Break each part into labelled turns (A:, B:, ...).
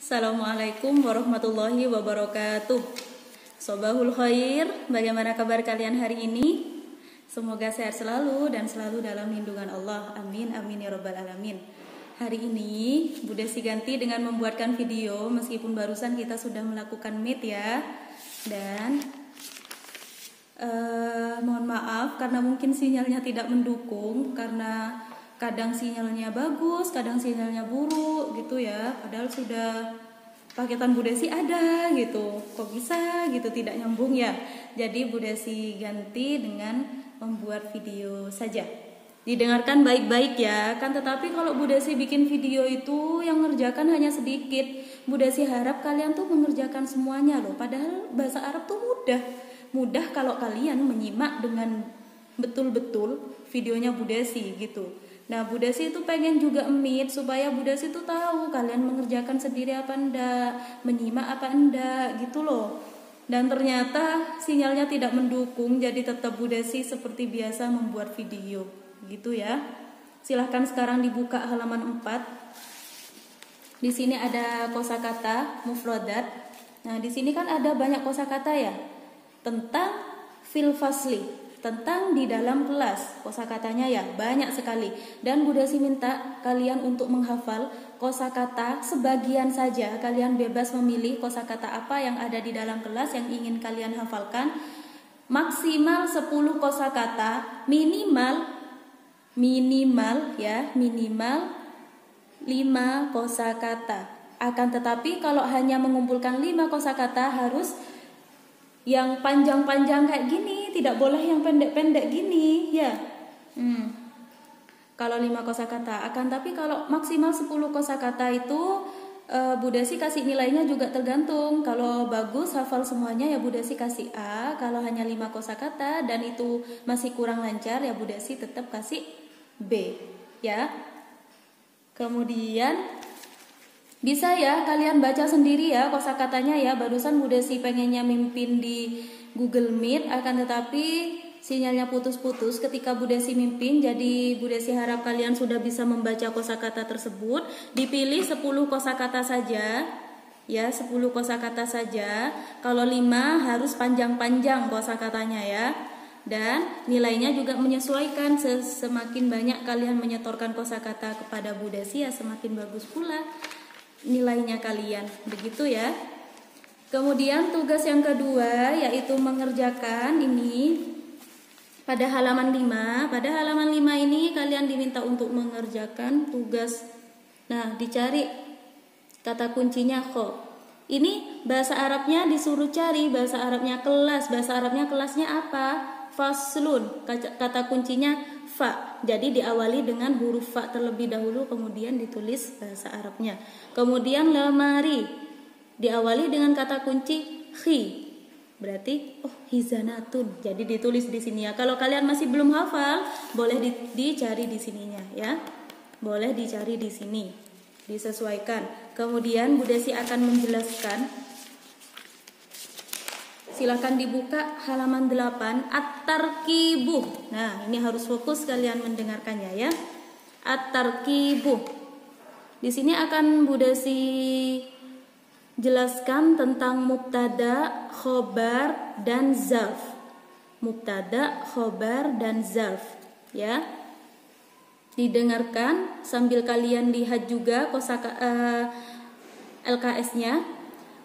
A: Assalamualaikum warahmatullahi wabarakatuh. Sobahul khair, bagaimana kabar kalian hari ini? Semoga sehat selalu dan selalu dalam lindungan Allah. Amin, amin ya rabbal alamin. Hari ini Bu Desi ganti dengan membuatkan video, meskipun barusan kita sudah melakukan meet ya. Dan mohon maaf karena mungkin sinyalnya tidak mendukung, karena kadang sinyalnya bagus, kadang sinyalnya buruk gitu ya. Padahal sudah paketan Bu Desi ada gitu. Kok bisa gitu tidak nyambung ya. Jadi Bu Desi ganti dengan membuat video saja. Didengarkan baik-baik ya. Kan tetapi kalau Bu Desi bikin video itu yang mengerjakan hanya sedikit. Bu Desi harap kalian tuh mengerjakan semuanya loh. Padahal bahasa Arab tuh mudah. Mudah kalau kalian menyimak dengan betul-betul videonya Bu Desi gitu. Nah, Bu Desi itu pengen juga meet supaya Bu Desi itu tahu kalian mengerjakan sendiri apa enggak, menyimak apa enggak gitu loh. Dan ternyata sinyalnya tidak mendukung, jadi tetap Bu Desi seperti biasa membuat video gitu ya. Silahkan sekarang dibuka halaman 4. Di sini ada kosakata mufradat. Nah, di sini kan ada banyak kosakata ya. Tentang fil fasli, tentang di dalam kelas. Kosakatanya ya banyak sekali. Dan Bu Desi minta kalian untuk menghafal kosakata sebagian saja. Kalian bebas memilih kosakata apa yang ada di dalam kelas yang ingin kalian hafalkan. Maksimal 10 kosakata, minimal 5 kosakata. Akan tetapi kalau hanya mengumpulkan 5 kosakata harus yang panjang-panjang kayak gini, tidak boleh yang pendek-pendek gini ya. Kalau 5 kosakata. Akan tapi kalau maksimal 10 kosakata itu Bu Desi kasih nilainya juga tergantung. Kalau bagus hafal semuanya ya Bu Desi kasih A. Kalau hanya 5 kosakata dan itu masih kurang lancar ya Bu Desi tetap kasih B ya. Kemudian bisa ya kalian baca sendiri ya kosakatanya ya. Barusan Bu Desi pengennya mimpin di Google Meet, akan tetapi sinyalnya putus-putus ketika Bu Desi mimpin. Jadi Bu Desi harap kalian sudah bisa membaca kosakata tersebut. Dipilih 10 kosakata saja ya, 10 kosakata saja. Kalau 5 harus panjang-panjang kosakatanya ya. Dan nilainya juga menyesuaikan, semakin banyak kalian menyetorkan kosakata kepada Bu Desi ya semakin bagus pula nilainya kalian, begitu ya. Kemudian tugas yang kedua yaitu mengerjakan ini pada halaman 5. Pada halaman 5 ini kalian diminta untuk mengerjakan tugas. Nah, dicari kata kuncinya kho. Ini bahasa Arabnya disuruh cari, bahasa Arabnya kelas. Bahasa Arabnya kelasnya apa? Faslun. Kata kuncinya fa. Jadi diawali dengan huruf fa terlebih dahulu, kemudian ditulis bahasa Arabnya. Kemudian lemari diawali dengan kata kunci khi. Berarti hizanatun. Jadi ditulis di sini ya. Kalau kalian masih belum hafal, boleh dicari di sininya ya. Boleh dicari di sini. Disesuaikan. Kemudian Bu Desi akan menjelaskan. Silakan dibuka halaman 8, at-tarkibuh. Nah, ini harus fokus kalian mendengarkannya ya. At-tarkibuh. Di sini akan Bu Desi jelaskan tentang mubtada, khobar, dan zarf. Mubtada, khobar, dan zarf ya. Didengarkan sambil kalian lihat juga LKS-nya.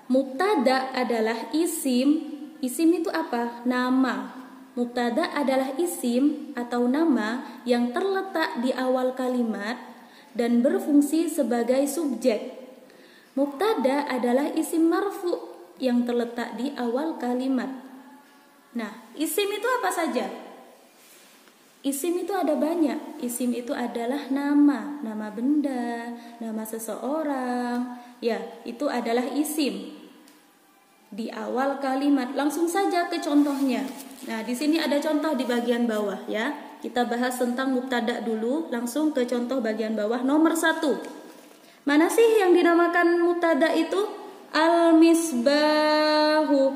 A: Mubtada adalah isim. Isim itu apa? Nama. Mubtada adalah isim atau nama yang terletak di awal kalimat dan berfungsi sebagai subjek. Mubtada adalah isim marfu yang terletak di awal kalimat. Nah, isim itu apa saja? Isim itu ada banyak. Isim itu adalah nama, nama benda, nama seseorang. Ya, itu adalah isim di awal kalimat. Langsung saja ke contohnya. Nah, di sini ada contoh di bagian bawah ya. Kita bahas tentang mubtada dulu, langsung ke contoh bagian bawah. Nomor 1. Mana sih yang dinamakan mubtada itu? Al-misbahu.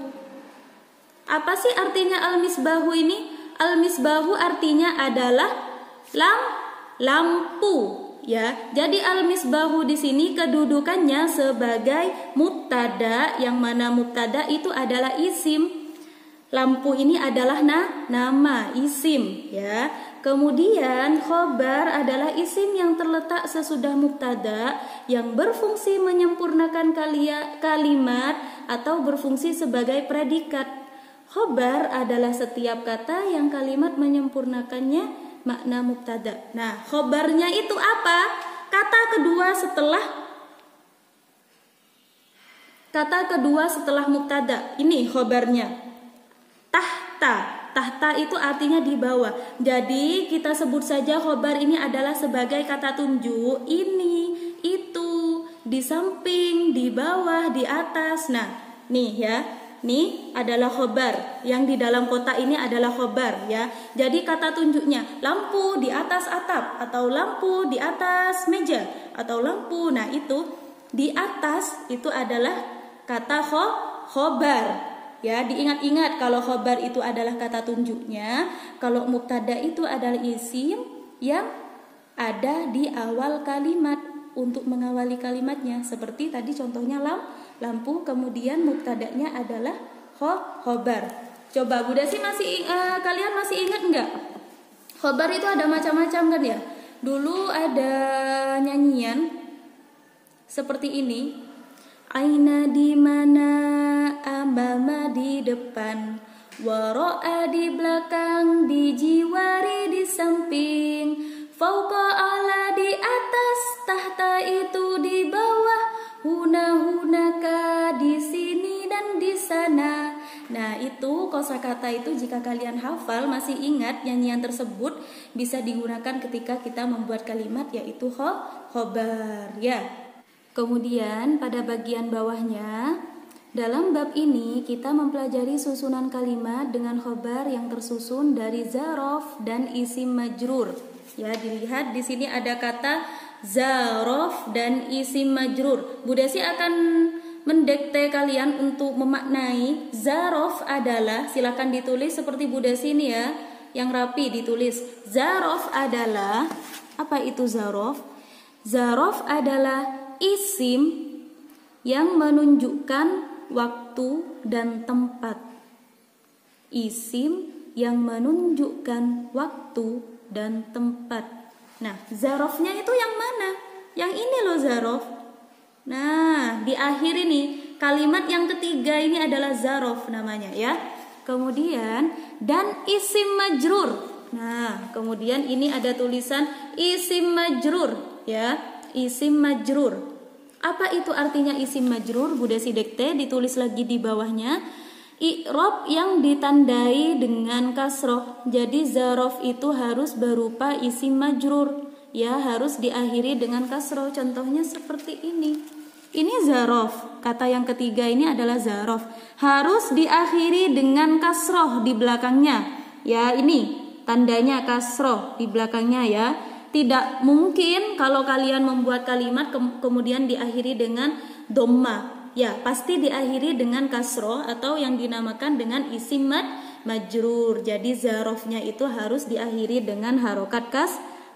A: Apa sih artinya al-misbahu ini? Al-misbahu artinya adalah lampu ya. Jadi al-misbahu di sini kedudukannya sebagai mubtada, yang mana mubtada itu adalah isim. Lampu ini adalah nama, isim, ya. Kemudian khobar adalah isim yang terletak sesudah mubtada yang berfungsi menyempurnakan kalimat atau berfungsi sebagai predikat. Khobar adalah setiap kata yang kalimat menyempurnakannya makna mubtada. Nah, khobarnya itu apa? Kata kedua setelah mubtada. Ini khobarnya. Tahta itu artinya di bawah. Jadi kita sebut saja khobar ini adalah sebagai kata tunjuk. Ini, itu, di samping, di bawah, di atas. Nah, nih ya. Nih adalah khobar. Yang di dalam kotak ini adalah khobar, ya. Jadi kata tunjuknya lampu di atas atap, atau lampu di atas meja, atau lampu. Nah, itu di atas itu adalah kata khobar. Ya, diingat-ingat kalau khobar itu adalah kata tunjuknya, kalau mubtada itu adalah isim yang ada di awal kalimat untuk mengawali kalimatnya. Seperti tadi contohnya lampu, kemudian mubtadanya adalah khobar. Coba Bu Desi kalian masih ingat enggak? Khobar itu ada macam-macam kan ya? Dulu ada nyanyian seperti ini. Aina di mana, amama di depan, waro'a di belakang, di jiwari di samping, fauqa ala di atas, tahta itu di bawah, hunaka di sini dan di sana. Nah, itu kosakata itu jika kalian hafal, masih ingat nyanyian tersebut, bisa digunakan ketika kita membuat kalimat yaitu khobar, ya. Kemudian pada bagian bawahnya, dalam bab ini kita mempelajari susunan kalimat dengan khobar yang tersusun dari zarof dan isim majrur. Ya, dilihat di sini ada kata zarof dan isim majrur. Bu Desi akan mendikte kalian untuk memaknai zarof adalah, silakan ditulis seperti Bu Desi ini ya, yang rapi ditulis. Zarof adalah, apa itu zarof? Zarof adalah isim yang menunjukkan waktu dan tempat. Isim yang menunjukkan waktu dan tempat. Nah, zarofnya itu yang mana? Yang ini loh zarof. Nah, di akhir ini kalimat yang ketiga ini adalah zarof namanya, ya. Kemudian dan isim majrur. Nah, kemudian ini ada tulisan isim majrur, ya. Isim majrur. Apa itu artinya isim majrur? Bu Desi dikte, ditulis lagi di bawahnya. I'rob yang ditandai dengan kasroh. Jadi zarof itu harus berupa isim majrur, ya, harus diakhiri dengan kasroh. Contohnya seperti ini. Ini zarof. Kata yang ketiga ini adalah zarof. Harus diakhiri dengan kasroh di belakangnya. Ya, ini tandanya kasroh di belakangnya, ya. Tidak mungkin kalau kalian membuat kalimat kemudian diakhiri dengan dhamma. Ya, pasti diakhiri dengan kasroh atau yang dinamakan dengan isim majrur. Jadi zarofnya itu harus diakhiri dengan harokat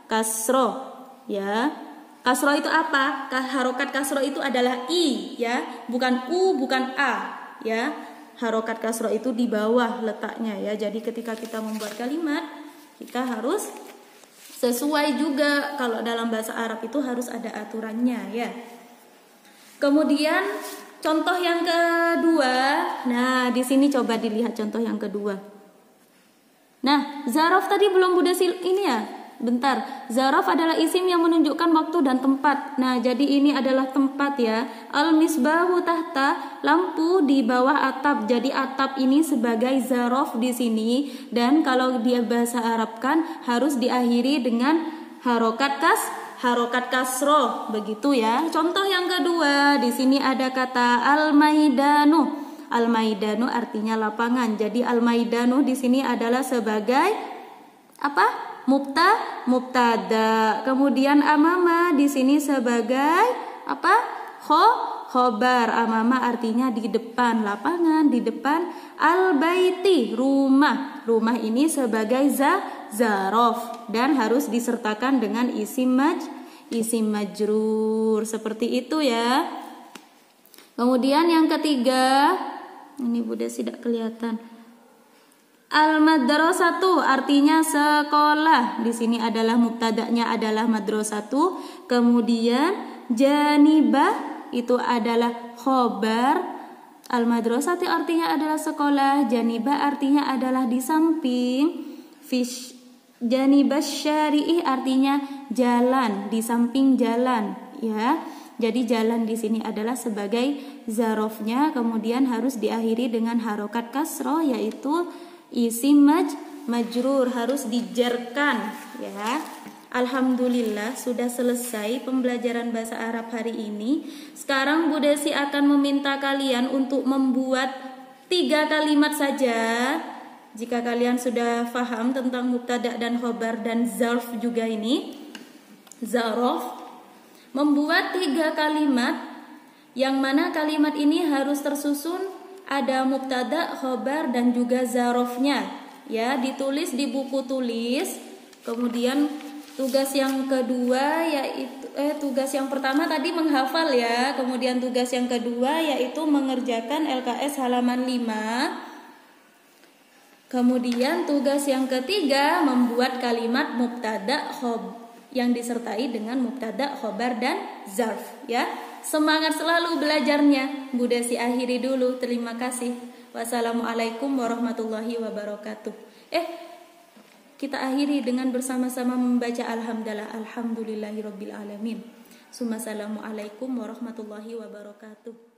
A: kasroh. Ya. Kasroh itu apa? Harokat kasroh itu adalah i, ya, bukan u, bukan a, ya. Harokat kasroh itu di bawah letaknya, ya. Jadi ketika kita membuat kalimat, kita harus sesuai juga, kalau dalam bahasa Arab itu harus ada aturannya, ya. Kemudian contoh yang kedua. Nah, di sini coba dilihat contoh yang kedua. Nah, zarof tadi belum Bu Desi ini ya. Bentar. Zarof adalah isim yang menunjukkan waktu dan tempat. Nah, jadi ini adalah tempat, ya. Al-misbahu tahta, lampu di bawah atap. Jadi atap ini sebagai zarof di sini, dan kalau dia bahasa Arab kan harus diakhiri dengan harokat kasroh, begitu ya. Contoh yang kedua, di sini ada kata al-maidanu. Al-maidanu artinya lapangan. Jadi al-maidanu di sini adalah sebagai apa? Mubtada. Kemudian amama di sini sebagai apa? Khobar. Amama artinya di depan, lapangan, di depan. Al-baiti, rumah. Rumah ini sebagai zarof dan harus disertakan dengan isim isim majrur. Seperti itu ya. Kemudian yang ketiga, ini Bu Desi tidak kelihatan. Al-madrasatu artinya sekolah. Di sini adalah mubtada'nya adalah madrasatu. Kemudian janibah itu adalah khobar. Al-madrasati artinya adalah sekolah, janibah artinya adalah di samping. Janibah syari'i artinya jalan, di samping jalan, ya. Jadi jalan di sini adalah sebagai zarofnya, kemudian harus diakhiri dengan harokat kasroh, yaitu isim majrur, harus dijarkan, ya. Alhamdulillah sudah selesai pembelajaran bahasa Arab hari ini. Sekarang Bu Desi akan meminta kalian untuk membuat 3 kalimat saja. Jika kalian sudah paham tentang mubtada dan khobar dan zarf juga ini, zarof, membuat 3 kalimat yang mana kalimat ini harus tersusun ada mubtada, khobar dan juga zarofnya. Ya, ditulis di buku tulis. Kemudian tugas yang kedua yaitu tugas yang pertama tadi menghafal ya. Kemudian tugas yang kedua yaitu mengerjakan LKS halaman 5. Kemudian tugas yang ketiga membuat kalimat mubtada yang disertai dengan mubtada, khobar dan zarf ya. Semangat selalu belajarnya. Bu Desi akhiri dulu. Terima kasih. Wassalamualaikum warahmatullahi wabarakatuh. Kita akhiri dengan bersama-sama membaca alhamdulillahirabbil alamin. Assalamualaikum warahmatullahi wabarakatuh.